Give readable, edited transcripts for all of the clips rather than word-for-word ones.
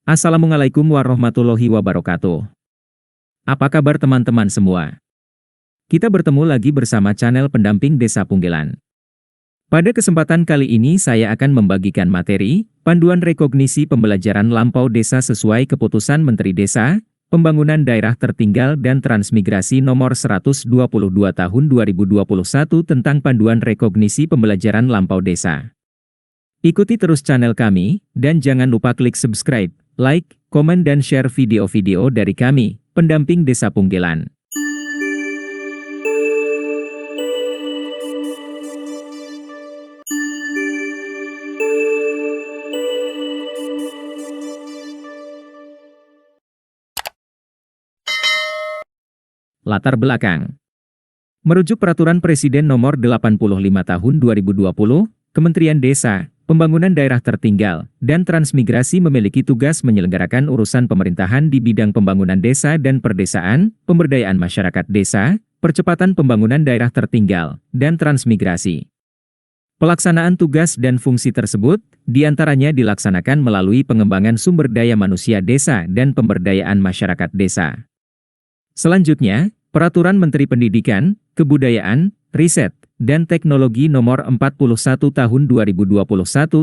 Assalamualaikum warahmatullahi wabarakatuh. Apa kabar teman-teman semua? Kita bertemu lagi bersama channel pendamping Desa Punggelan. Pada kesempatan kali ini saya akan membagikan materi, panduan rekognisi pembelajaran lampau desa sesuai keputusan Menteri Desa, Pembangunan Daerah Tertinggal dan Transmigrasi Nomor 122 Tahun 2021 tentang panduan rekognisi pembelajaran lampau desa. Ikuti terus channel kami, dan jangan lupa klik subscribe, like, komen dan share video-video dari kami, pendamping Desa Punggelan. Latar belakang. Merujuk Peraturan Presiden Nomor 85 Tahun 2020, Kementerian Desa, Pembangunan Daerah Tertinggal, dan Transmigrasi memiliki tugas menyelenggarakan urusan pemerintahan di bidang pembangunan desa dan perdesaan, pemberdayaan masyarakat desa, percepatan pembangunan daerah tertinggal, dan transmigrasi. Pelaksanaan tugas dan fungsi tersebut, diantaranya dilaksanakan melalui pengembangan sumber daya manusia desa dan pemberdayaan masyarakat desa. Selanjutnya, Peraturan Menteri Pendidikan, Kebudayaan, Riset, dan Teknologi Nomor 41 Tahun 2021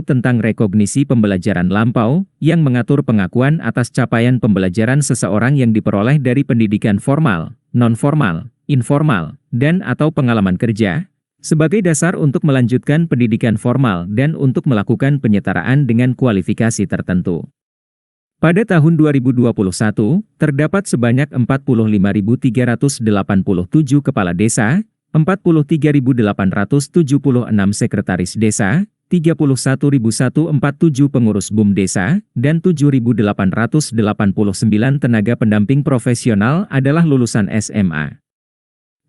tentang rekognisi pembelajaran lampau, yang mengatur pengakuan atas capaian pembelajaran seseorang yang diperoleh dari pendidikan formal, non-formal, informal, dan atau pengalaman kerja, sebagai dasar untuk melanjutkan pendidikan formal dan untuk melakukan penyetaraan dengan kualifikasi tertentu. Pada tahun 2021, terdapat sebanyak 45.387 kepala desa, 43.876 sekretaris desa, 31.147 pengurus BUM desa, dan 7.889 tenaga pendamping profesional adalah lulusan SMA.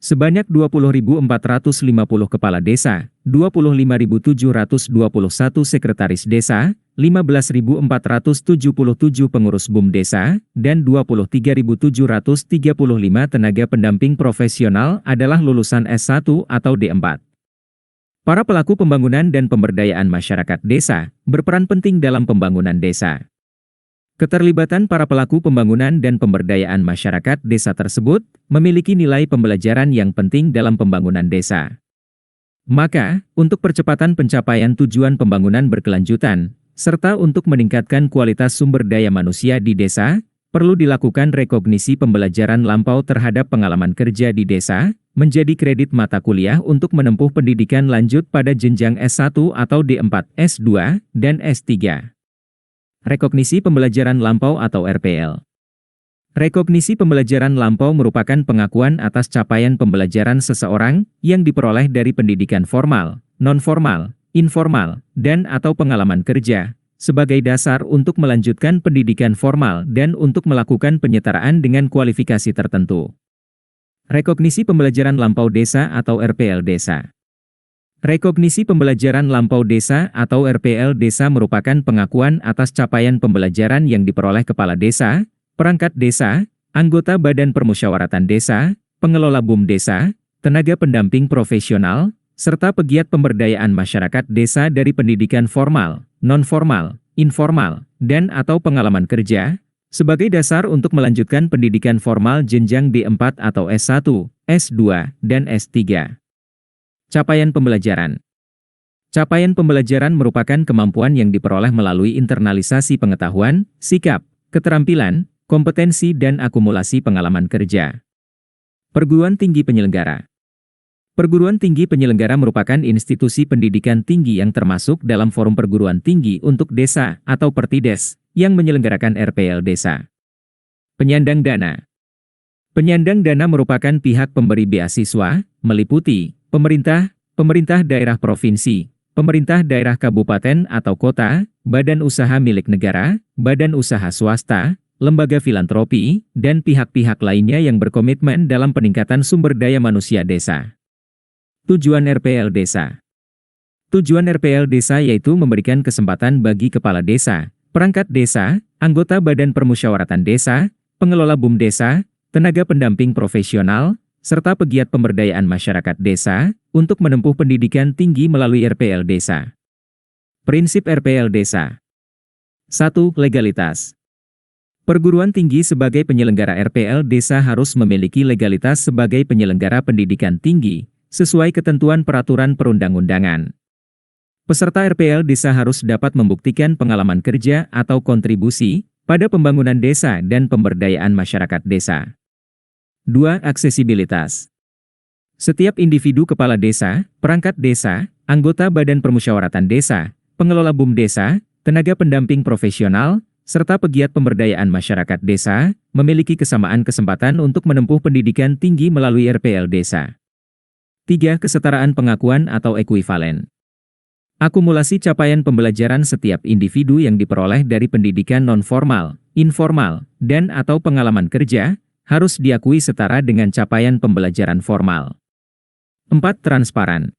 Sebanyak 20.450 kepala desa, 25.721 sekretaris desa, 15.477 pengurus BUM desa, dan 23.735 tenaga pendamping profesional adalah lulusan S1 atau D4. Para pelaku pembangunan dan pemberdayaan masyarakat desa berperan penting dalam pembangunan desa. Keterlibatan para pelaku pembangunan dan pemberdayaan masyarakat desa tersebut memiliki nilai pembelajaran yang penting dalam pembangunan desa. Maka, untuk percepatan pencapaian tujuan pembangunan berkelanjutan, serta untuk meningkatkan kualitas sumber daya manusia di desa, perlu dilakukan rekognisi pembelajaran lampau terhadap pengalaman kerja di desa, menjadi kredit mata kuliah untuk menempuh pendidikan lanjut pada jenjang S1 atau D4, S2, dan S3. Rekognisi pembelajaran lampau atau RPL. Rekognisi pembelajaran lampau merupakan pengakuan atas capaian pembelajaran seseorang yang diperoleh dari pendidikan formal, non-formal, informal, dan atau pengalaman kerja, sebagai dasar untuk melanjutkan pendidikan formal dan untuk melakukan penyetaraan dengan kualifikasi tertentu. Rekognisi pembelajaran lampau desa atau RPL desa. Rekognisi pembelajaran lampau desa atau RPL desa merupakan pengakuan atas capaian pembelajaran yang diperoleh kepala desa, perangkat desa, anggota badan permusyawaratan desa, pengelola BUM desa, tenaga pendamping profesional, serta pegiat pemberdayaan masyarakat desa dari pendidikan formal, non-formal, informal, dan atau pengalaman kerja, sebagai dasar untuk melanjutkan pendidikan formal jenjang D4 atau S1, S2, dan S3. Capaian pembelajaran. Capaian pembelajaran merupakan kemampuan yang diperoleh melalui internalisasi pengetahuan, sikap, keterampilan, kompetensi dan akumulasi pengalaman kerja. Perguruan tinggi penyelenggara. Perguruan tinggi penyelenggara merupakan institusi pendidikan tinggi yang termasuk dalam forum perguruan tinggi untuk desa atau Pertides, yang menyelenggarakan RPL desa. Penyandang dana. Penyandang dana merupakan pihak pemberi beasiswa, meliputi pemerintah, pemerintah daerah provinsi, pemerintah daerah kabupaten atau kota, badan usaha milik negara, badan usaha swasta, lembaga filantropi, dan pihak-pihak lainnya yang berkomitmen dalam peningkatan sumber daya manusia desa. Tujuan RPL desa. Tujuan RPL desa yaitu memberikan kesempatan bagi kepala desa, perangkat desa, anggota badan permusyawaratan desa, pengelola BUM desa, tenaga pendamping profesional, serta pegiat pemberdayaan masyarakat desa, untuk menempuh pendidikan tinggi melalui RPL desa. Prinsip RPL desa. 1. Legalitas. Perguruan tinggi sebagai penyelenggara RPL desa harus memiliki legalitas sebagai penyelenggara pendidikan tinggi, sesuai ketentuan peraturan perundang-undangan. Peserta RPL desa harus dapat membuktikan pengalaman kerja atau kontribusi pada pembangunan desa dan pemberdayaan masyarakat desa. 2. Aksesibilitas. Setiap individu kepala desa, perangkat desa, anggota Badan Permusyawaratan Desa, pengelola BUM desa, tenaga pendamping profesional, serta pegiat pemberdayaan masyarakat desa, memiliki kesamaan kesempatan untuk menempuh pendidikan tinggi melalui RPL desa. 3. Kesetaraan pengakuan atau ekuivalen. Akumulasi capaian pembelajaran setiap individu yang diperoleh dari pendidikan non-formal, informal, dan atau pengalaman kerja, harus diakui setara dengan capaian pembelajaran formal. 4. Transparan.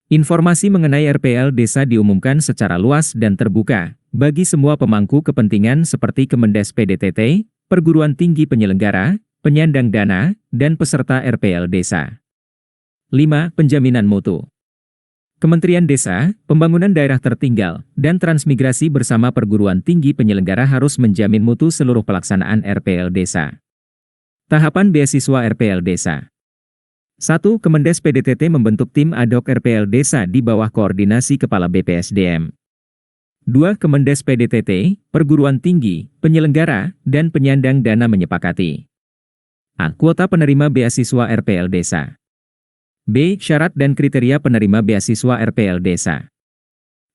Informasi mengenai RPL desa diumumkan secara luas dan terbuka bagi semua pemangku kepentingan seperti Kemendes PDTT, perguruan tinggi penyelenggara, penyandang dana, dan peserta RPL desa. 5. Penjaminan mutu. Kementerian Desa, Pembangunan Daerah Tertinggal, dan Transmigrasi bersama perguruan tinggi penyelenggara harus menjamin mutu seluruh pelaksanaan RPL desa. Tahapan beasiswa RPL desa. 1. Kemendes PDTT membentuk tim ad hoc RPL desa di bawah koordinasi Kepala BPSDM. 2. Kemendes PDTT, perguruan tinggi, penyelenggara, dan penyandang dana menyepakati. A. Kuota penerima beasiswa RPL desa. B. Syarat dan kriteria penerima beasiswa RPL desa.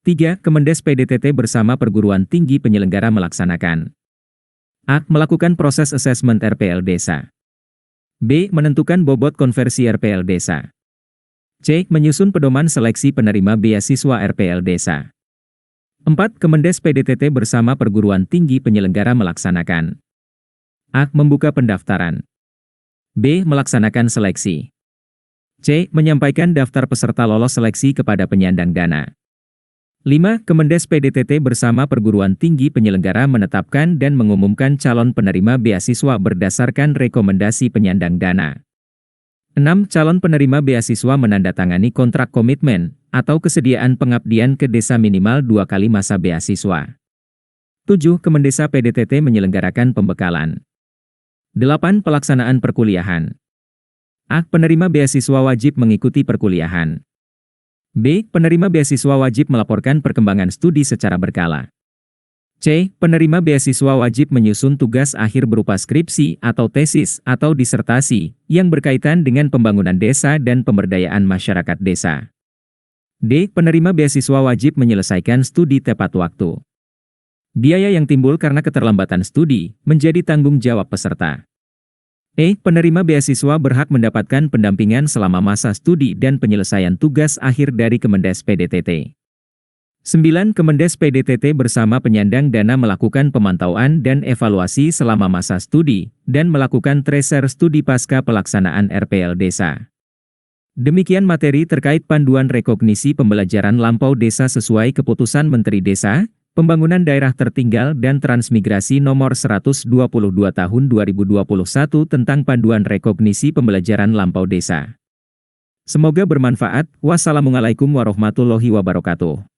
3. Kemendes PDTT bersama perguruan tinggi penyelenggara melaksanakan. A. Melakukan proses asesmen RPL desa. B. Menentukan bobot konversi RPL desa. C. Menyusun pedoman seleksi penerima beasiswa RPL desa. 4. Kemendes PDTT bersama perguruan tinggi penyelenggara melaksanakan. A. Membuka pendaftaran. B. Melaksanakan seleksi. C. Menyampaikan daftar peserta lolos seleksi kepada penyandang dana. 5. Kemendes PDTT bersama perguruan tinggi penyelenggara menetapkan dan mengumumkan calon penerima beasiswa berdasarkan rekomendasi penyandang dana. 6. Calon penerima beasiswa menandatangani kontrak komitmen atau kesediaan pengabdian ke desa minimal 2 kali masa beasiswa. 7. Kemendesa PDTT menyelenggarakan pembekalan. 8. Pelaksanaan perkuliahan. A. Penerima beasiswa wajib mengikuti perkuliahan. B. Penerima beasiswa wajib melaporkan perkembangan studi secara berkala. C. Penerima beasiswa wajib menyusun tugas akhir berupa skripsi atau tesis atau disertasi yang berkaitan dengan pembangunan desa dan pemberdayaan masyarakat desa. D. Penerima beasiswa wajib menyelesaikan studi tepat waktu. Biaya yang timbul karena keterlambatan studi menjadi tanggung jawab peserta. E. Penerima beasiswa berhak mendapatkan pendampingan selama masa studi dan penyelesaian tugas akhir dari Kemendes PDTT. 9. Kemendes PDTT bersama penyandang dana melakukan pemantauan dan evaluasi selama masa studi, dan melakukan tracer studi pasca pelaksanaan RPL desa. Demikian materi terkait panduan rekognisi pembelajaran lampau desa sesuai Keputusan Menteri Desa, Pembangunan Daerah Tertinggal dan Transmigrasi Nomor 122 Tahun 2021 tentang Panduan Rekognisi Pembelajaran Lampau Desa. Semoga bermanfaat. Wassalamualaikum warahmatullahi wabarakatuh.